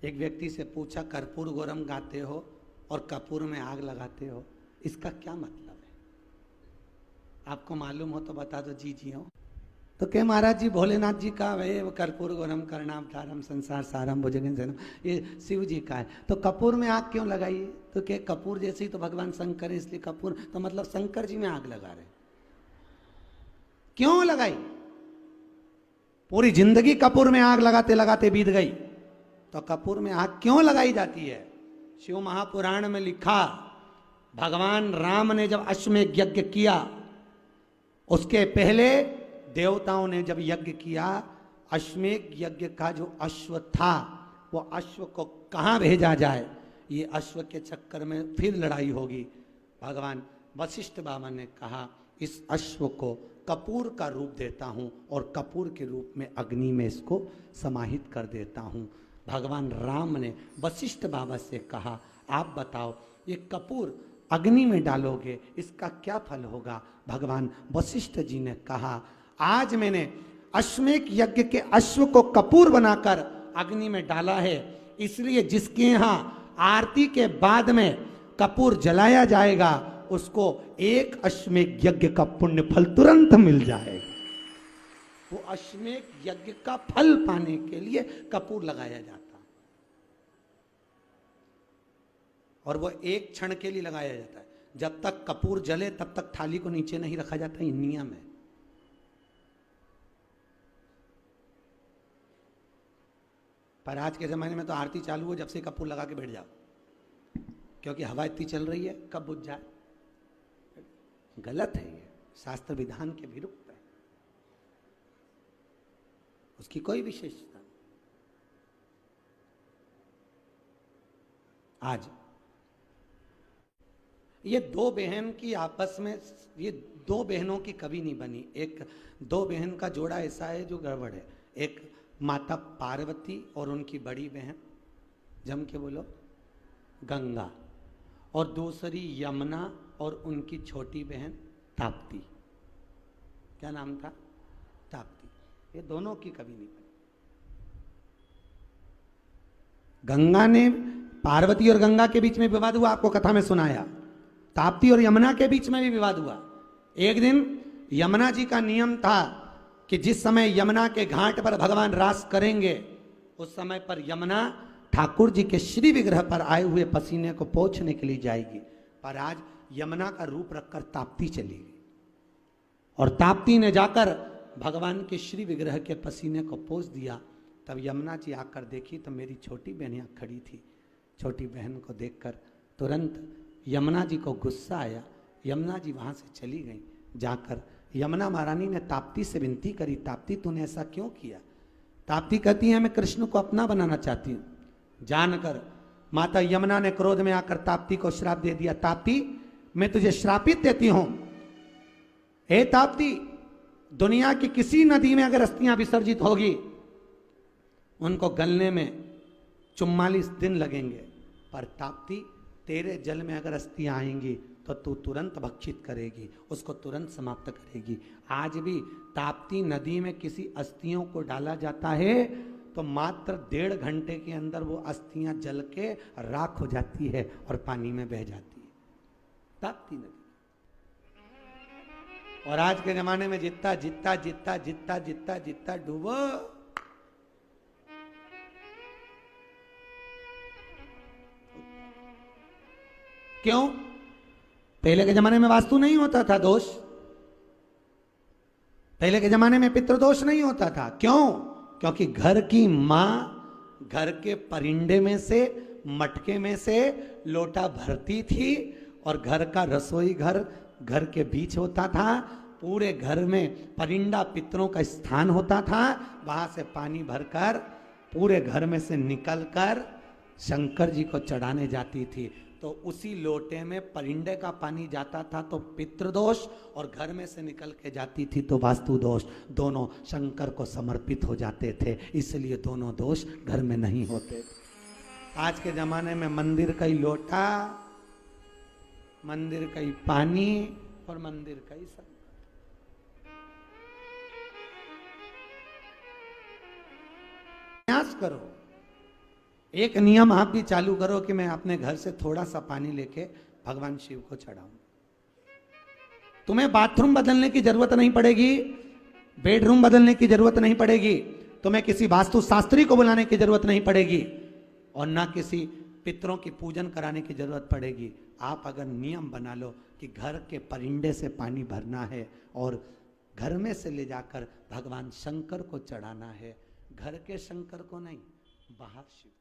एक व्यक्ति से पूछा, कर्पूर गौरम गाते हो और कपूर में आग लगाते हो, इसका क्या मतलब है? आपको मालूम हो तो बता दो। जी जी हो। तो क्या महाराज जी, भोलेनाथ जी का वे कर्पूर गौरम करणावतारम संसार सारम भुजगेन सैनम, ये शिव जी का है। तो कपूर में आग क्यों लगाई? तो क्या कपूर जैसे ही तो भगवान शंकर है, इसलिए कपूर, तो मतलब शंकर जी में आग लगा रहे। क्यों लगाई? पूरी जिंदगी कपूर में आग लगाते लगाते बीत गई, तो कपूर में आग क्यों लगाई जाती है? शिव महापुराण में लिखा, भगवान राम ने जब अश्वमेध यज्ञ किया, उसके पहले देवताओं ने जब यज्ञ किया, अश्वमेध यज्ञ का जो अश्व था, वो अश्व को कहां भेजा जाए, ये अश्व के चक्कर में फिर लड़ाई होगी। भगवान वशिष्ठ बाबा ने कहा, इस अश्व को कपूर का रूप देता हूं और कपूर के रूप में अग्नि में इसको समाहित कर देता हूं। भगवान राम ने वशिष्ठ बाबा से कहा, आप बताओ, ये कपूर अग्नि में डालोगे, इसका क्या फल होगा? भगवान वशिष्ठ जी ने कहा, आज मैंने अश्वमेध यज्ञ के अश्व को कपूर बनाकर अग्नि में डाला है, इसलिए जिसके यहां आरती के बाद में कपूर जलाया जाएगा, उसको एक अश्वमेध यज्ञ का पुण्य फल तुरंत मिल जाएगा। वो अश्वमेध यज्ञ का फल पाने के लिए कपूर लगाया जाता, और वो एक क्षण के लिए लगाया जाता है। जब तक कपूर जले तब तक थाली को नीचे नहीं रखा जाता, ये नियम है। पर आज के जमाने में तो आरती चालू हो, जब से कपूर लगा के बैठ जाओ, क्योंकि हवा इतनी चल रही है, कब बुझ जाए। गलत है, ये शास्त्र विधान के विरुद्ध है, उसकी कोई विशेषता नहीं। आज ये दो बहन की आपस में, ये दो बहनों की कभी नहीं बनी। एक दो बहन का जोड़ा ऐसा है जो गड़बड़ है। एक माता पार्वती और उनकी बड़ी बहन, जम के बोलो, गंगा, और दूसरी यमुना और उनकी छोटी बहन ताप्ती। क्या नाम था? ताप्ती। ये दोनों की कभी नहीं बनी। गंगा ने, पार्वती और गंगा के बीच में विवाद हुआ, आपको कथा में सुनाया। ताप्ती और यमुना के बीच में भी विवाद हुआ। एक दिन यमुना जी का नियम था कि जिस समय यमुना के घाट पर भगवान रास करेंगे, उस समय पर यमुना ठाकुर जी के श्री विग्रह पर आए हुए पसीने को पोंछने के लिए जाएगी। पर आज यमुना का रूप रखकर ताप्ती चली गई, और ताप्ती ने जाकर भगवान के श्री विग्रह के पसीने को पोंछ दिया। तब यमुना जी आकर देखी तो मेरी छोटी बहन यहाँ खड़ी थी। छोटी बहन को देखकर तुरंत यमुना जी को गुस्सा आया। यमुना जी वहाँ से चली गई। जाकर यमुना महारानी ने ताप्ती से विनती करी, ताप्ती तूने ऐसा क्यों किया? ताप्ती कहती है, मैं कृष्ण को अपना बनाना चाहती हूँ। जानकर माता यमुना ने क्रोध में आकर ताप्ती को श्राप दे दिया। ताप्ती, मैं तुझे श्रापित देती हूं, हे ताप्ती, दुनिया की किसी नदी में अगर अस्थियां विसर्जित होगी, उनको गलने में 44 दिन लगेंगे, पर ताप्ती, तेरे जल में अगर अस्थियां आएंगी तो तू तुरंत भक्षित करेगी, उसको तुरंत समाप्त करेगी। आज भी ताप्ती नदी में किसी अस्थियों को डाला जाता है तो मात्र 1.5 घंटे के अंदर वो अस्थियां जल के राख हो जाती है और पानी में बह जाती है, ताप्ती नदी। और आज के जमाने में जितना जितना जितना जितना जितना जितना डूबो, क्यों? पहले के जमाने में वास्तु नहीं होता था दोष, पहले के जमाने में पितृदोष नहीं होता था। क्यों? क्योंकि घर की मां घर के परिंदे में से, मटके में से लोटा भरती थी, और घर का रसोई घर घर के बीच होता था। पूरे घर में परिंदा पितरों का स्थान होता था। वहां से पानी भरकर पूरे घर में से निकलकर शंकर जी को चढ़ाने जाती थी। तो उसी लोटे में परिंदे का पानी जाता था तो पितृदोष, और घर में से निकल के जाती थी तो वास्तु दोष। दोनों शंकर को समर्पित हो जाते थे, इसलिए दोनों दोष घर में नहीं होते। आज के जमाने में मंदिर का ही लोटा, मंदिर का ही पानी और मंदिर का ही संकट। प्रयास करो, एक नियम आप भी चालू करो कि मैं अपने घर से थोड़ा सा पानी लेके भगवान शिव को चढ़ाऊं। तुम्हें बाथरूम बदलने की जरूरत नहीं पड़ेगी, बेडरूम बदलने की जरूरत नहीं पड़ेगी, तुम्हें किसी वास्तु शास्त्री को बुलाने की जरूरत नहीं पड़ेगी, और ना किसी पितरों की पूजन कराने की जरूरत पड़ेगी। आप अगर नियम बना लो कि घर के परिंदे से पानी भरना है और घर में से ले जाकर भगवान शंकर को चढ़ाना है, घर के शंकर को नहीं, बाहर शिव।